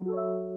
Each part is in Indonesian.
Halo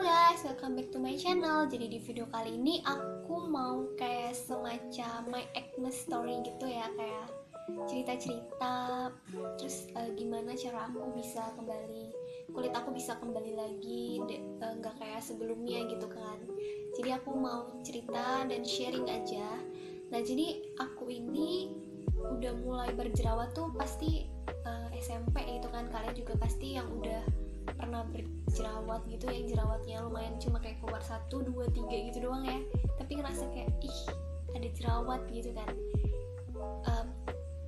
guys, welcome back to my channel. Jadi di video kali ini aku mau kayak semacam my acne story gitu ya, kayak cerita-cerita. Terus gimana cara aku bisa kembali, kulit aku bisa kembali lagi, nggak kayak sebelumnya gitu kan. Jadi aku mau cerita dan sharing aja. Nah jadi aku ini udah mulai berjerawat tuh pasti SMP gitu kan. Kalian juga pasti yang udah pernah berjerawat gitu, yang jerawatnya lumayan cuma kayak keluar 1, 2, 3 gitu doang ya, tapi ngerasa kayak ih ada jerawat gitu kan.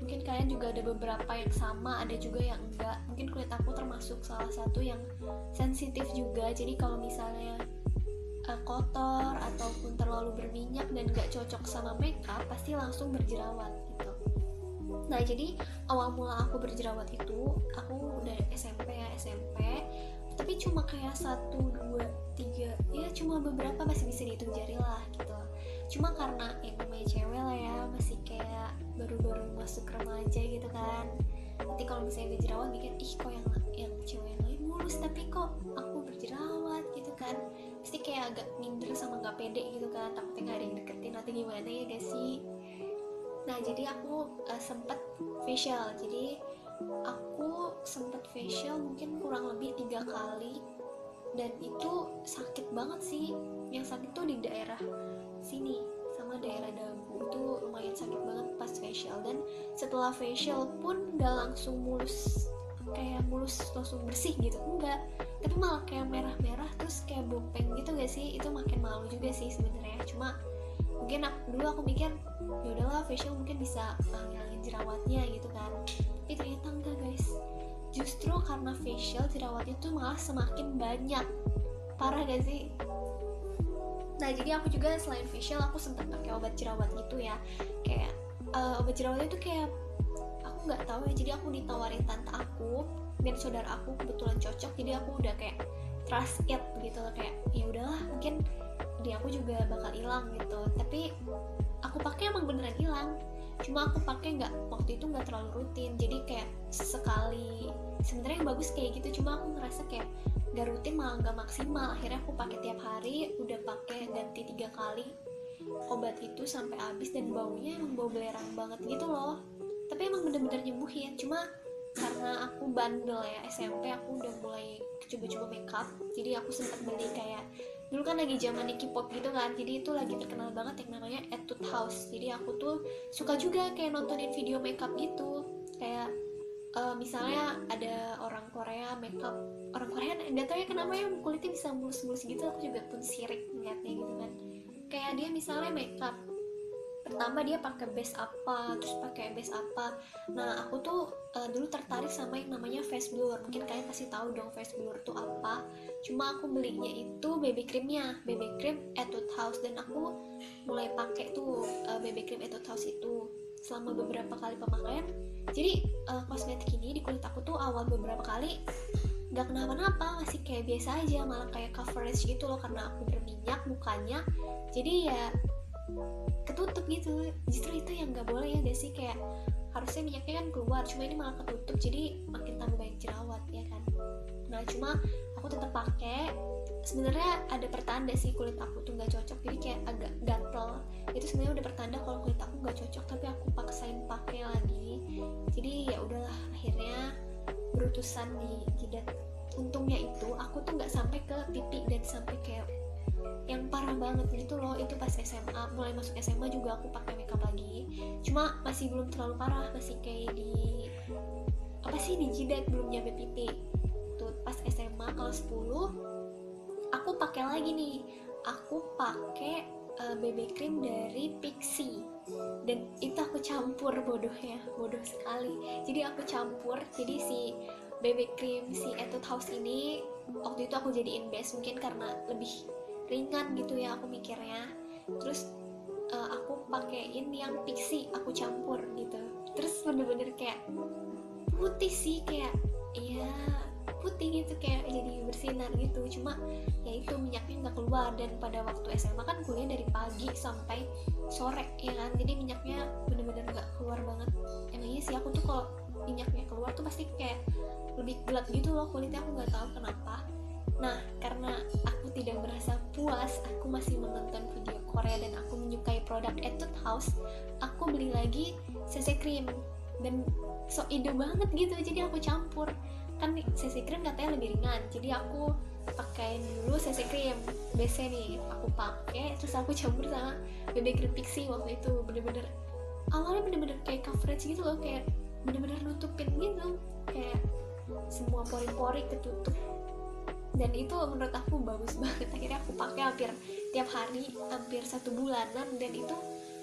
Mungkin kalian juga ada beberapa yang sama, ada juga yang enggak. Mungkin kulit aku termasuk salah satu yang sensitif juga, jadi kalau misalnya kotor ataupun terlalu berminyak dan gak cocok sama makeup pasti langsung berjerawat gitu. Nah jadi awal mula aku berjerawat itu aku udah SMP ya, SMP tapi cuma kayak 1, 2, 3 ya, cuma beberapa, masih bisa dihitung jari lah gitu. Cuma karena namanya cewek lah ya, masih kayak baru-baru masuk remaja gitu kan. Nanti kalau misalnya berjerawat mikir ih kok yang cewek yang lain mulus tapi kok aku berjerawat gitu kan, pasti kayak agak minder sama gak pede gitu kan, takutnya gak ada yang deketin atau gimana ya gak sih. Nah jadi aku sempet facial, jadi aku sempet facial mungkin kurang lebih 3 kali, dan itu sakit banget sih. Yang sakit tuh di daerah sini sama daerah dagu, itu lumayan sakit banget pas facial. Dan setelah facial pun gak langsung mulus, kayak mulus langsung bersih gitu, enggak, tapi malah kayak merah-merah terus kayak bopeng gitu gak sih. Itu makin malu juga sih sebenarnya, cuma mungkin dulu aku mikir ya udahlah facial mungkin bisa ngilangin jerawatnya gitu kan, tapi ternyata enggak guys, justru karena facial jerawatnya tuh malah semakin banyak. Parah gak sih? Nah jadi aku juga selain facial aku sempat pakai obat jerawat gitu ya, kayak obat jerawat itu kayak aku nggak tahu ya, jadi aku ditawarin tante aku dan saudara aku kebetulan cocok, jadi aku udah kayak trust it gitu, kayak ya udahlah mungkin di aku juga bakal hilang gitu. Tapi aku pakai emang beneran hilang, cuma aku pakai nggak, waktu itu nggak terlalu rutin, jadi kayak sekali. Sebenarnya yang bagus kayak gitu, cuma aku ngerasa kayak nggak rutin malah nggak maksimal. Akhirnya aku pakai tiap hari, udah pakai ganti 3 kali obat itu sampai habis, dan baunya emang bau belerang banget gitu loh, tapi emang bener-bener nyembuhin. Cuma karena aku bandel ya, SMP aku udah mulai coba-coba makeup, jadi aku sempat beli kayak, dulu kan lagi zamannya K-pop gitu kan, jadi itu lagi terkenal banget yang namanya Etude House. Jadi aku tuh suka juga kayak nontonin video makeup gitu, kayak misalnya ada orang Korea makeup, orang Korea nggak tahu ya kenapa ya kulitnya bisa mulus-mulus gitu, aku juga pun sirik ngeliatnya gitu kan. Kayak dia misalnya makeup pertama dia pakai base apa, terus pakai base apa. Nah aku tuh dulu tertarik sama yang namanya face blur, mungkin kalian pasti tahu dong face blur tuh apa. Cuma aku belinya itu BB creamnya, BB cream Etude House, dan aku mulai pakai tuh BB cream Etude House itu selama beberapa kali pemakaian. Jadi kosmetik ini di kulit aku tuh awal beberapa kali gak kenapa-napa, masih kayak biasa aja, malah kayak coverage gitu loh karena aku berminyak mukanya, jadi ya ketutup gitu. Justru itu yang nggak boleh ya gak sih, kayak harusnya minyaknya kan keluar, cuma ini malah ketutup, jadi makin tambah banyak jerawat ya kan. Nah cuma aku tetap pakai. Sebenarnya ada pertanda sih kulit aku tuh nggak cocok, jadi kayak agak gatel. Itu sebenarnya udah pertanda kalau kulit aku nggak cocok, tapi aku paksain pakai lagi. Jadi ya udahlah, akhirnya berutusan di jidat. Untungnya itu aku tuh nggak sampai ke pipi dan sampai kayak yang parah banget gitu loh. Itu pas SMA, mulai masuk SMA juga aku pakai makeup lagi, cuma masih belum terlalu parah, masih kayak di apa sih, di jidat, belum nyampe pipi. Tuh pas SMA kelas 10 aku pakai lagi nih, aku pakai BB cream dari Pixi, dan itu aku campur, bodohnya, bodoh sekali. Jadi aku campur, jadi si BB cream si Etude House ini waktu itu aku jadiin base, mungkin karena lebih ringan gitu ya aku mikirnya. Terus aku pakein yang Pixi, aku campur gitu, terus bener-bener kayak putih sih, kayak iya putih gitu, kayak jadi bersinar gitu. Cuma ya itu minyaknya nggak keluar, dan pada waktu SMA kan kuliah dari pagi sampai sore ya kan, jadi minyaknya bener-bener nggak keluar banget. Emang iya sih, aku tuh kalau minyaknya keluar tuh pasti kayak lebih gelap gitu loh kulitnya, aku nggak tahu kenapa. Nah, karena aku tidak merasa puas, aku masih menonton video Korea dan aku menyukai produk Etude House, aku beli lagi CC cream dan so ide banget gitu, jadi aku campur. Kan CC cream katanya lebih ringan, jadi aku pakai dulu CC cream BC nih, aku pakai terus aku campur sama BB cream Pixi waktu itu. Bener-bener awalnya bener-bener kayak coverage gitu loh, kayak bener-bener nutupin gitu, kayak semua pori-pori ketutup, dan itu menurut aku bagus banget. Akhirnya aku pakai hampir tiap hari, hampir 1 bulanan, dan itu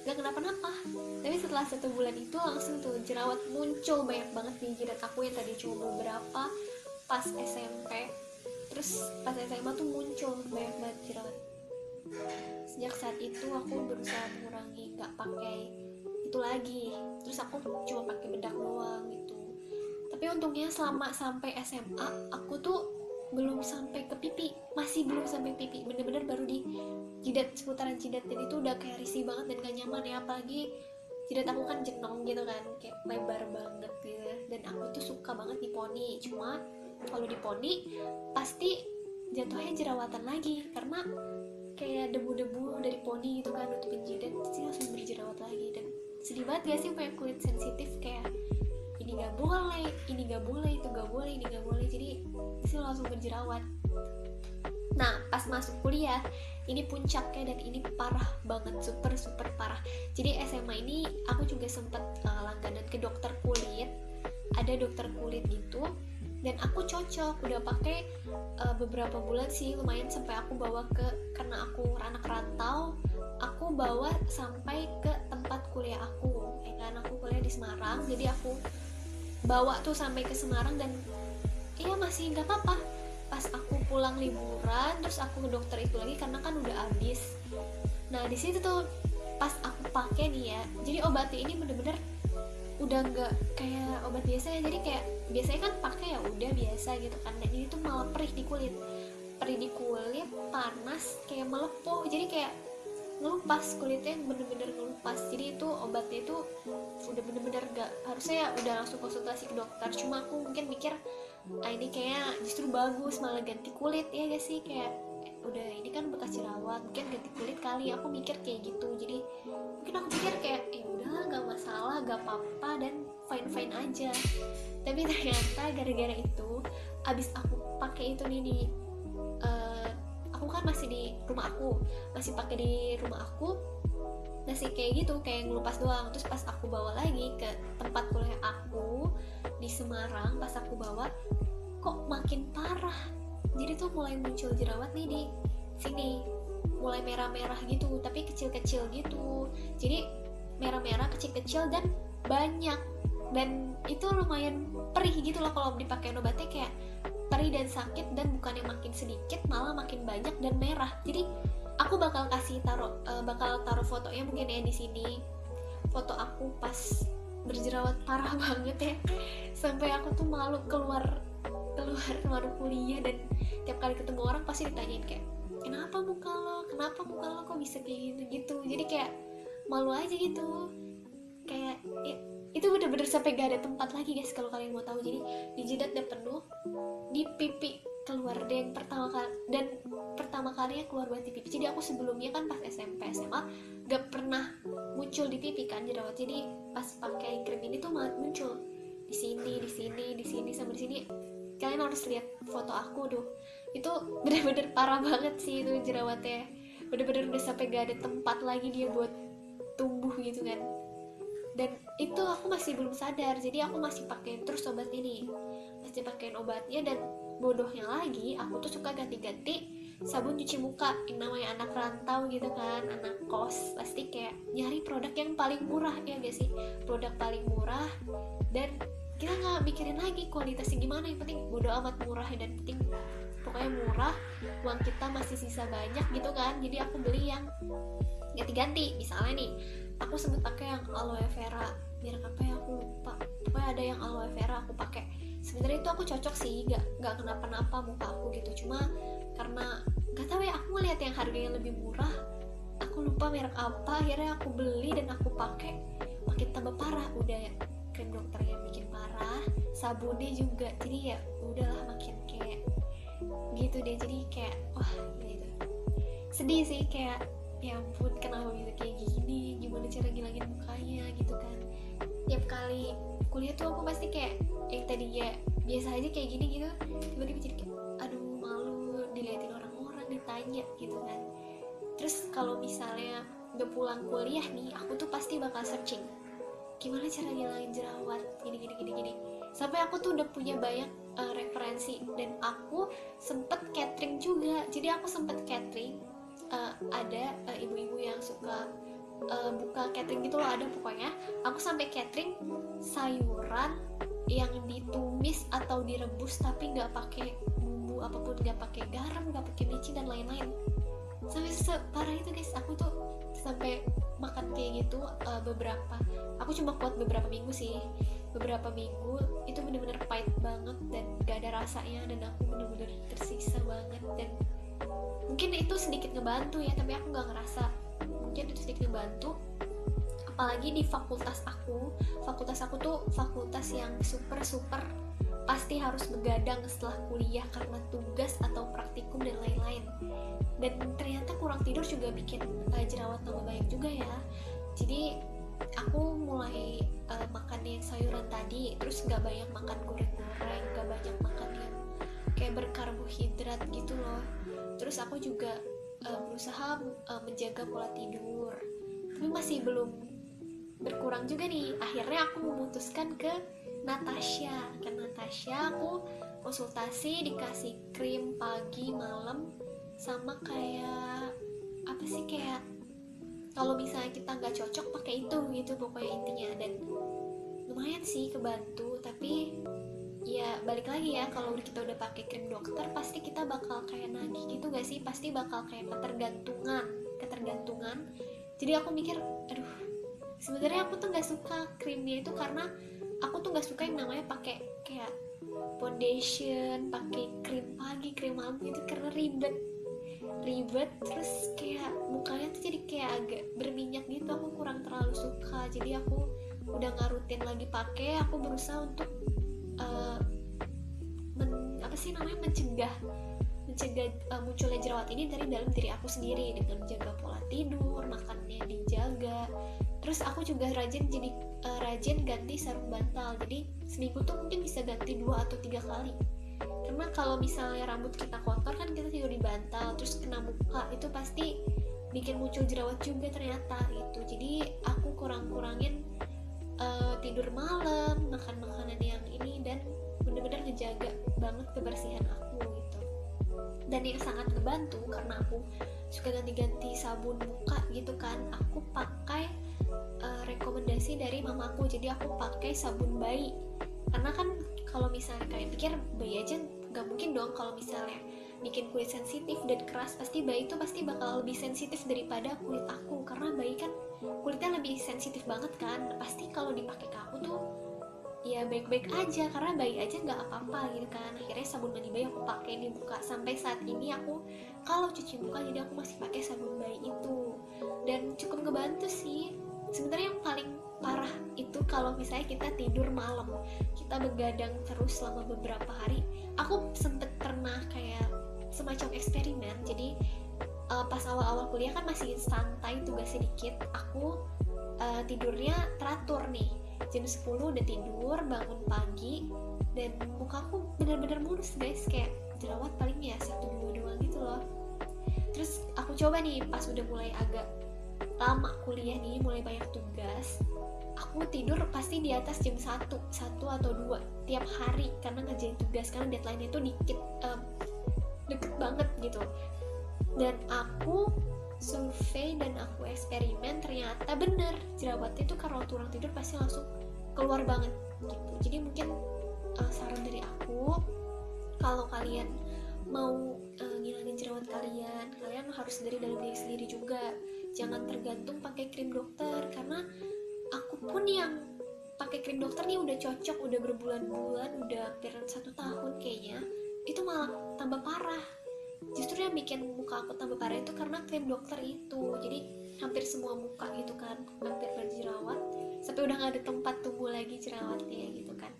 gak kenapa-napa. Tapi setelah 1 bulan itu langsung tuh jerawat muncul banyak banget di jidat aku yang tadi cuma beberapa pas SMP, terus pas SMA tuh muncul banyak banget jerawat. Sejak saat itu aku berusaha mengurangi, gak pakai itu lagi, terus aku cuma pakai bedak doang gitu. Tapi untungnya selama sampai SMA aku tuh belum sampai ke pipi, masih belum sampai pipi, bener-bener baru di jidat, seputaran jidat, dan itu udah kayak risih banget dan gak nyaman ya, apalagi jidat aku kan jenong gitu kan, kayak lebar banget gitu, dan aku tuh suka banget di poni. Cuma kalau di poni pasti jatuhnya jerawatan lagi karena kayak debu-debu dari poni gitu kan nutupin jidat, sih langsung berjerawat lagi. Dan sedih banget gak sih punya kulit sensitif, kayak ini gak boleh, ini gak boleh, itu gak boleh, ini gak boleh, jadi sih langsung berjerawat. Nah, pas masuk kuliah ini puncaknya, dan ini parah banget, super parah. Jadi SMA ini aku juga sempet langganan ke dokter kulit, ada dokter kulit gitu, dan aku cocok, udah pakai beberapa bulan sih, lumayan, sampai aku bawa karena aku anak rantau, aku bawa sampai ke tempat kuliah aku, ya kan, aku kuliah di Semarang, jadi aku bawa tuh sampai ke Semarang, dan iya masih nggak apa-apa. Pas aku pulang liburan terus aku ke dokter itu lagi karena kan udah habis. Nah di situ tuh pas aku pakai nih ya, jadi obatnya ini bener-bener udah nggak kayak obat biasa ya, jadi kayak biasanya kan pakai ya udah biasa gitu kan, nah ini tuh malah perih di kulit, panas, kayak melepuh, jadi kayak ngelupas kulitnya, bener-bener ngelupas. Jadi itu obatnya itu udah bener-bener gak, harusnya ya udah langsung konsultasi ke dokter, cuma aku mungkin mikir ini kayaknya justru bagus malah ganti kulit, ya gak sih, kayak udah ini kan bekas jerawat, mungkin ganti kulit kali, aku mikir kayak gitu. Jadi mungkin aku pikir kayak ya udahlah gak masalah, gak apa-apa, dan fine aja. Tapi ternyata gara-gara itu abis aku pakai itu nih di aku kan masih di rumah aku, masih pakai di rumah aku, masih kayak gitu, kayak ngelupas doang. Terus pas aku bawa lagi ke tempat kuliah aku di Semarang, pas aku bawa kok makin parah. Jadi tuh mulai muncul jerawat nih di sini, mulai merah-merah gitu, tapi kecil-kecil gitu. Jadi merah-merah kecil-kecil dan banyak, dan itu lumayan perih gitu loh kalau dipakai obatnya, kayak perih dan sakit, dan bukannya makin sedikit malah makin banyak dan merah. Jadi aku bakal taruh fotonya mungkin ya di sini, foto aku pas berjerawat parah banget ya, sampai aku tuh malu keluar kuliah, dan tiap kali ketemu orang pasti ditanyain kayak kenapa muka lo kok bisa kayak gitu. Jadi kayak malu aja gitu, kayak ya, itu bener-bener sampai gak ada tempat lagi guys kalau kalian mau tahu. Jadi di jidat udah penuh, di pipi keluar deh yang pertama kalinya keluar banget di pipi. Jadi aku sebelumnya kan pas SMP SMA gak pernah muncul di pipi kan jerawat, jadi pas pakai krim ini tuh malah muncul di sini sama di sini. Kalian harus lihat foto aku, itu bener-bener parah banget sih itu jerawatnya, bener-bener udah sampai gak ada tempat lagi dia buat tumbuh gitu kan. Dan itu aku masih belum sadar, jadi aku masih pakai terus obat ini, masih pakein obatnya. Dan bodohnya lagi, aku tuh suka ganti-ganti sabun cuci muka. Yang namanya anak rantau gitu kan, anak kos, pasti kayak nyari produk yang paling murah, ya gak sih, produk paling murah, dan kita nggak mikirin lagi kualitasnya gimana, yang penting bodo amat murah, dan penting pokoknya murah, uang kita masih sisa banyak gitu kan. Jadi aku beli yang ganti-ganti. Misalnya nih aku sempet pakai yang aloe vera, merek apa ya aku lupa, pokoknya ada yang aloe vera aku pakai. Sebenarnya itu aku cocok sih, nggak kenapa-napa muka aku gitu, cuma karena nggak tahu ya, aku ngeliat yang harganya lebih murah, aku lupa merek apa, akhirnya aku beli dan aku pakai, makin tambah parah. Udah krim dokter yang bikin parah, sabunnya juga, jadi ya udahlah makin kayak gitu deh. Jadi kayak wah gitu, sedih sih, kayak ya ampun kenapa bisa kayak gini, gimana cara ngilangin mukanya gitu kan. Tiap kali kuliah tuh aku pasti kayak yang tadinya biasa aja kayak gini gitu, tiba-tiba jadi kayak aduh malu diliatin orang-orang, ditanya gitu kan. Terus kalau misalnya udah pulang kuliah nih, aku tuh pasti bakal searching gimana cara ngilangin jerawat gini. Sampai aku tuh udah punya banyak referensi, dan aku sempet catering juga. Jadi aku sempet catering, ada ibu-ibu yang suka buka catering gitu loh, ada pokoknya. Aku sampai catering sayuran yang ditumis atau direbus tapi nggak pakai bumbu apapun, nggak pakai garam, nggak pakai micin dan lain-lain. Sampai separah itu guys, aku tuh sampai makan kayak gitu beberapa, aku cuma kuat beberapa minggu sih. Beberapa minggu itu bener-bener pahit banget dan gak ada rasanya, dan aku bener-bener tersiksa banget. Dan mungkin itu sedikit ngebantu ya, tapi aku gak ngerasa mungkin itu sedikit ngebantu. Apalagi di fakultas aku tuh fakultas yang super pasti harus begadang setelah kuliah karena tugas atau praktikum dan lain-lain. Dan ternyata kurang tidur juga bikin jerawat tambah banyak juga ya. Jadi aku mulai makan yang sayuran tadi, terus gak banyak makan goreng-goreng, gak banyak makan yang kayak berkarbohidrat gitu loh. Terus aku juga berusaha menjaga pola tidur, tapi masih belum berkurang juga nih. Akhirnya aku memutuskan ke Natasha. Aku konsultasi, dikasih krim pagi malam, sama kayak apa sih, kayak kalau misalnya kita nggak cocok pakai itu gitu pokoknya intinya. Dan lumayan sih kebantu, tapi ya balik lagi ya, kalau kita udah pakai krim dokter pasti kita bakal kayak nagih gitu gak sih, pasti bakal kayak ketergantungan. Jadi aku mikir aduh, sebenarnya aku tuh nggak suka krimnya itu karena aku tuh nggak suka yang namanya pakai kayak foundation, pakai krim pagi, krim malam gitu, karena ribet terus kayak mukanya tuh jadi kayak agak berminyak gitu. Aku kurang terlalu suka, jadi aku udah nggak rutin lagi pakai. Aku berusaha untuk mencegah munculnya jerawat ini dari dalam diri aku sendiri, dengan menjaga pola tidur, makannya dijaga. Terus aku juga rajin ganti sarung bantal, jadi seminggu tuh mungkin bisa ganti 2 atau 3 kali. Karena kalau misalnya rambut kita kotor kan kita tidur di bantal, terus kena muka, itu pasti bikin muncul jerawat juga ternyata gitu. Jadi aku kurangin tidur malam, makan makanan yang ini, dan bener-bener ngejaga banget kebersihan aku gitu. Dan yang sangat ngebantu, karena aku suka ganti-ganti sabun muka gitu kan, aku pakai rekomendasi dari mamaku. Jadi aku pakai sabun bayi, karena kan kalau misalnya kalian pikir bayi aja nggak mungkin dong kalau misalnya bikin kulit sensitif dan keras, pasti bayi itu pasti bakal lebih sensitif daripada kulit aku, karena bayi kan kulitnya lebih sensitif banget kan. Pasti kalau dipakai ke aku tuh ya baik-baik aja, karena bayi aja nggak apa-apa gitu kan. Akhirnya sabun mandi bayi aku pakai di muka sampai saat ini. Aku kalau cuci muka jadi aku masih pakai sabun bayi itu, dan cukup ngebantu sih. Sebenarnya yang paling parah itu kalau misalnya kita tidur malam, kita begadang terus selama beberapa hari. Aku sempet pernah kayak semacam eksperimen. Jadi pas awal-awal kuliah kan masih santai, tugas sedikit. Aku tidurnya teratur nih, jam 10 udah tidur, bangun pagi, dan muka aku bener-bener mulus guys, kayak jerawat paling ya 1-2 doang gitu loh. Terus aku coba nih pas udah mulai agak lama kuliah nih, mulai banyak tugas, aku tidur pasti di atas jam 1 atau 2 tiap hari, karena ngerjain tugas, karena deadline-nya itu deket banget gitu. Dan aku survei dan aku eksperimen, ternyata bener, jerawatnya itu karena kurang tidur pasti langsung keluar banget gitu. Jadi mungkin saran dari aku, kalau kalian mau ngilangin jerawat kalian harus dari dalam diri sendiri juga. Jangan tergantung pakai krim dokter, karena aku pun yang pakai krim dokter nih udah cocok, udah berbulan-bulan, udah hampir 1 tahun kayaknya, itu malah tambah parah. Justru yang bikin muka aku tambah parah itu karena krim dokter itu. Jadi hampir semua muka gitu kan hampir berjerawat, tapi udah gak ada tempat tumbuh lagi jerawatnya gitu kan.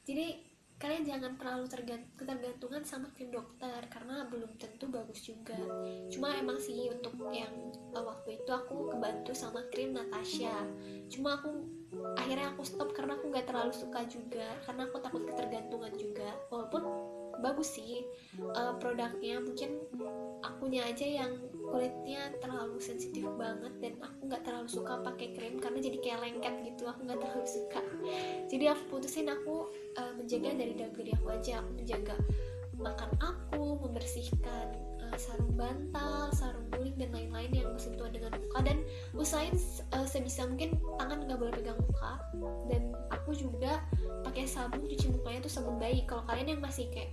Jadi kalian jangan terlalu ketergantungan sama krim dokter karena belum tentu bagus juga. Cuma emang sih untuk yang waktu itu aku kebantu sama krim Natasha. Cuma akhirnya aku stop karena aku nggak terlalu suka juga, karena aku takut ketergantungan juga. Walaupun bagus sih produknya, mungkin akunya aja yang kulitnya terlalu sensitif banget dan aku nggak terlalu suka pakai krim karena jadi kayak lengket gitu, aku nggak terlalu suka. Jadi aku putusin aku menjaga dari dalam diri aku aja. Aku menjaga makan aku, membersihkan sarung bantal, sarung guling dan lain-lain yang bersentuhan dengan muka, dan usahain sebisa mungkin tangan nggak boleh pegang muka. Dan aku juga pakai sabun cuci mukanya tuh sabun bayi. Kalau kalian yang masih kayak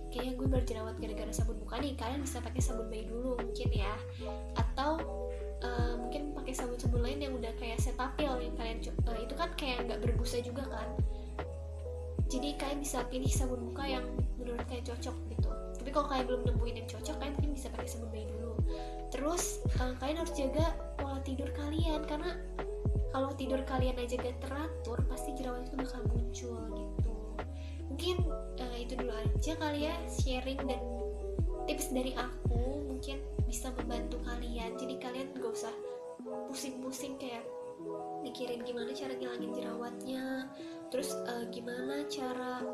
kayaknya gue berjerawat gara-gara sabun muka nih, kalian bisa pakai sabun bayi dulu mungkin ya, atau mungkin pakai sabun-sabun lain yang udah kayak Cetaphil yang kalian itu kan kayak nggak berbusa juga kan. Jadi kalian bisa pilih sabun muka yang menurut kalian cocok gitu. Tapi kalau kalian belum nemuin yang cocok, kalian mungkin bisa pakai sabun bayi dulu. Terus kalian harus jaga pola tidur kalian, karena kalau tidur kalian aja gak teratur, pasti jerawat itu bakal muncul gitu. Mungkin itu dulu aja kali ya sharing dan tips dari aku, mungkin bisa membantu kalian. Jadi kalian gak usah pusing-pusing kayak mikirin gimana cara ngilangin jerawatnya, terus gimana cara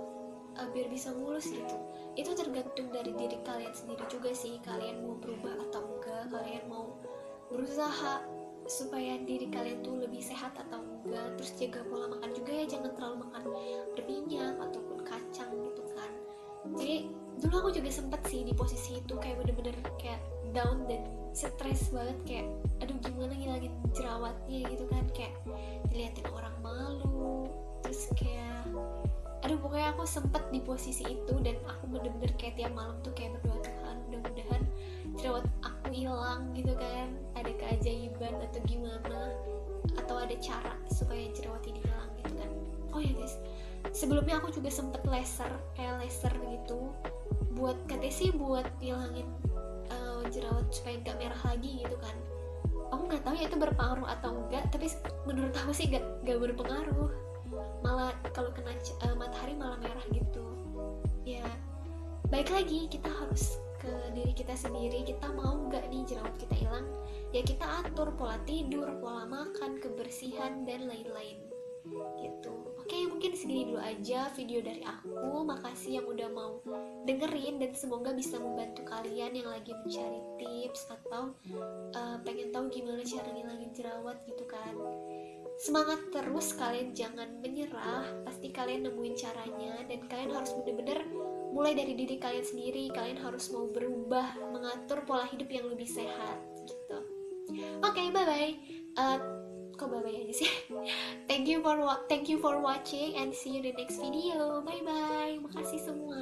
biar bisa mulus gitu. Itu tergantung dari diri kalian sendiri juga sih, kalian mau berubah atau enggak, kalian mau berusaha supaya diri kalian tuh lebih sehat atau enggak. Terus jaga pola makan juga ya, jangan terlalu makan berminyak ataupun kacang gitu kan. Jadi dulu aku juga sempet sih di posisi itu, kayak bener-bener kayak down dan stres banget, kayak aduh gimana ngilangin jerawatnya gitu kan, kayak diliatin orang malu, terus kayak aduh pokoknya aku sempet di posisi itu. Dan aku bener-bener kayak tiap malam tuh kayak berdoa, Tuhan mudah-mudahan jerawat aku hilang gitu kan, ada keajaiban atau gimana, atau ada cara supaya jerawat ini hilang gitu kan. Oh ya guys, sebelumnya aku juga sempet laser gitu, buat katanya sih buat hilangin jerawat supaya nggak merah lagi gitu kan. Aku nggak tahu ya itu berpengaruh atau enggak, tapi menurut aku sih nggak berpengaruh, malah kalau kena matahari malah merah gitu ya. Baik lagi, kita harus ke diri kita sendiri, kita mau nggak nih jerawat kita hilang, ya kita atur pola tidur, pola makan, kebersihan dan lain-lain gitu. Oke, mungkin segini dulu aja video dari aku. Makasih yang udah mau dengerin, dan semoga bisa membantu kalian yang lagi mencari tips atau pengen tahu gimana cara ngilangin jerawat gitu kan. Semangat terus, kalian jangan menyerah, pasti kalian nemuin caranya. Dan kalian harus bener-bener mulai dari diri kalian sendiri. Kalian harus mau berubah, mengatur pola hidup yang lebih sehat gitu. Oke, bye-bye. Kok bye-bye aja sih? Thank you for watching and see you in the next video. Bye-bye. Makasih semua.